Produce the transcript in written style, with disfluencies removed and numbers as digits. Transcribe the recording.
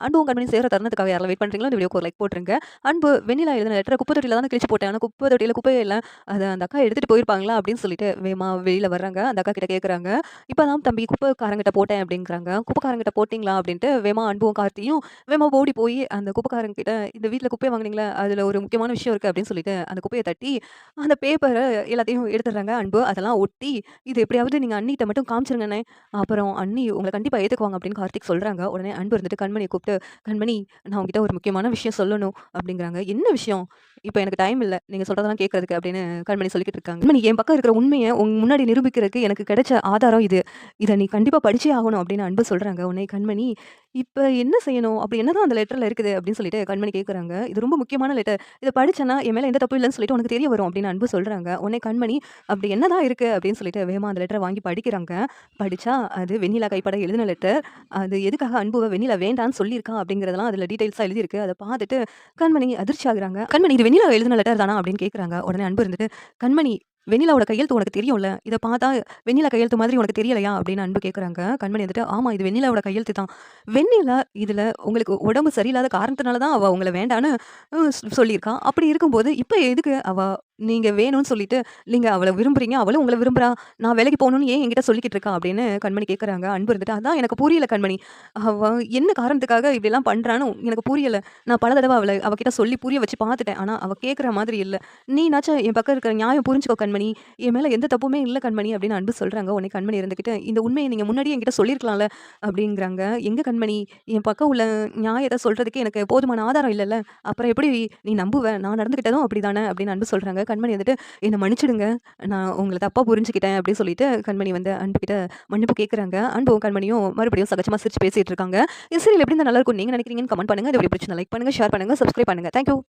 அன்பும் கண்மணியும் சேர்ற தருணத்துக்காக யாரெல்லாம் வெயிட் பண்றீங்களோ, இந்த வீடியோக்கு ஒரு லைக் போட்டுருங்க. அன்பு வெண்ணிலா எழுதின லெட்டர குப்பை தொட்டியில தானே கிழிச்சு போட்டேன். ஆனா குப்பை தொட்டியில குப்பையே இல்ல. அத அந்த அக்கா எடுத்துட்டு போயிருப்பாங்களா? அப்படின்னு சொல்லிட்டு வேகமா வெளியில வர்றாங்க. அந்த அக்கா கிட்ட கேட்கறாங்க. "இப்பதான் தம்பி குப்பைக்காரங்கிட்ட போட்டேன்" அப்படிங்கிறாங்க. "குப்பைக்காரங்கிட்ட போட்டீங்களா?" அப்படின்ட்டு வேகமா அன்பும், கார்த்தியும் வேகமா ஓடி போய் அந்த குப்பைக்காரங்க கிட்ட, "இந்த வீட்ல குப்பைய வாங்குனீங்களா? அதுல ஒரு முக்கியமான விஷயம் இருக்கு" அப்படின்னு சொல்லிட்டு அந்த குப்பைய தட்டி, அந்த பேப்பர எல்லாத்தையும் எடுத்துடுறாங்க அன்பு. அதெல்லாம் ஒட்டி, "இது எப்படியாவது நீங்க அண்ணிட்ட மட்டும் காமிச்சுருங்கண்ணே. அப்புறம் அண்ணி உங்கள கண்டிப்பா ஏத்துக்குவாங்க" அப்படின்னு கார்த்திக் சொல்றாங்க. உடனே அன்பு இருந்துட்டு கண்மணிய கூப்பிட்டு, "கண்மணி, நான் உன்கிட்ட ஒரு முக்கியமான விஷயம் சொல்லணும்" அப்படிங்கிறாங்க. "என்ன விஷயம்? இப்ப எனக்கு டைம் இல்ல. நீங்க சொல்றதெல்லாம் கேட்கறதுக்கு" அப்படின்னு கண்மணி சொல்லிக்கிட்டு இருக்காங்க. "கண்மணி, என் பக்கம் இருக்கிற உண்மைய உன் முன்னாடி நிரூபிக்கிறதுக்கு எனக்கு கிடைச்ச ஆதாரம் இது. இத நீ கண்டிப்பா படிச்சே ஆகணும்" அப்படின்னு அன்பு சொல்றாங்க. உடனே கண்மணி, "இப்ப என்ன செய்யணும்? அப்படி என்னதான் அந்த லெட்டர்ல இருக்குது?" அப்படின்னு சொல்லிட்டு கண்மணி கேட்கறாங்க. "இது ரொம்ப முக்கியமான லெட்டர். இத படிச்சேன்னா என் மேல எந்த தப்பும் இல்லன்னு சொல்லிட்டு உனக்கு தெரிய வரும்" அப்படின்னு அன்பு சொல்றாங்க. உடனே கண்மணி, "அப்படி என்னதான் இருக்கு?" அப்படின்னு சொல்லிட்டு வேகமா அந்த லெட்டர வாங்கி படிக்கிறாங்க. படிச்சா அது வெண்ணிலா கைப்பட எழுதின லெட்டர். அது எதுக்காக அன்புவ வெண்ணிலா வேண்டான்னு சொல்லியிருக்கா அப்படிங்கிறதெல்லாம் அதுல டீட்டெயில்ஸா எழுதியிருக்கு. அத பார்த்துட்டு கண்மணி அதிர்ச்சி ஆகுறாங்க. "கண்மணி, இது வெண்ணிலா எழுதின லெட்டர் தானா?" அப்படின்னு கேட்கறாங்க. உடனே அன்பு இருந்துட்டு, "கண்மணி, வெண்ணிலாவோட கையெழுத்து உனக்கு தெரியும்ல. இத பார்த்தா வெண்ணிலா கையெழுத்து மாதிரி உனக்கு தெரியலையா?" அப்படின்னு அன்பு கேட்கறாங்க. கண்மணி வந்துட்டு, "ஆமா, இது வெண்ணிலாவோட கையெழுத்து தான். வெண்ணிலா இதுல உங்களுக்கு உடம்பு சரியில்லாத காரணத்தினால தான் அவ உங்கள வேண்டான்னு சொல்லியிருக்கா. அப்படி இருக்கும்போது, இப்ப எதுக்கு அவ நீங்க வேணும்னு சொல்லிட்டு, நீங்க அவள விரும்புறீங்க. அவளும் உங்கள விரும்புறா. நான் வேலைக்கு போணும்னு ஏன் என்கிட்ட சொல்லிக்கிட்டு இருக்கா?" அப்படின்னு கண்மணி கேட்கறாங்க. அன்பு இருந்துட்டு, "அதான் எனக்கு புரியல கண்மணி. அவ என்ன காரணத்துக்காக இப்படிலாம் பண்றான்னு எனக்கு புரியல. நான் பல தடவ அவகிட்ட சொல்லி புரிய வச்சு பார்த்துட்டேன். ஆனா அவ கேட்கற மாதிரி இல்ல. நீனாச்சும் என் பக்கம் இருக்கிற நியாயம் புரிஞ்சுக்கோ கண்மணி. என் மேல எந்த தப்புமே இல்ல கண்மணி" அப்படின்னு அன்பு சொல்றாங்க. உடனே கண்மணி இருந்துகிட்டு, "இந்த உண்மைய நீங்க முன்னாடியே என்கிட்ட சொல்லியிருக்கலாம்ல" அப்படிங்கிறாங்க. "எங்க கண்மணி, என் பக்கம் உள்ள நியாயத்த சொல்றதுக்கு எனக்கு போதுமான ஆதாரம் இல்லல்ல. அப்புறம் எப்படி நீ நம்புவ? நான் நடந்துக்கிட்டதும் அப்படிதானே" அப்படின்னு அன்பு சொல்றாங்க. கண்மணி வந்துட்டு, "என்ன மன்னிச்சுடுங்க. நான் உங்கள தப்பா புரிஞ்சுக்கிட்டேன்" அப்படின்னு சொல்லிட்டு கண்மணி வந்து அன்புகிட்ட மன்னிப்பு கேட்கறாங்க. அன்பும் கண்மணியும் மறுபடியும் சகஜமா சிரிச்சு பேசிட்டு இருக்காங்க. இந்த சீரியல் எப்படி இருந்தா நல்லா இருக்கும்னு நீங்க நினைக்கிறீங்கன்னு கமெண்ட் பண்ணுங்க. இந்த வீடியோ பிடிச்சிருந்தா லைக் பண்ணுங்க, ஷேர் பண்ணுங்க, சப்ஸ்கிரைப் பண்ணுங்க. Thank you.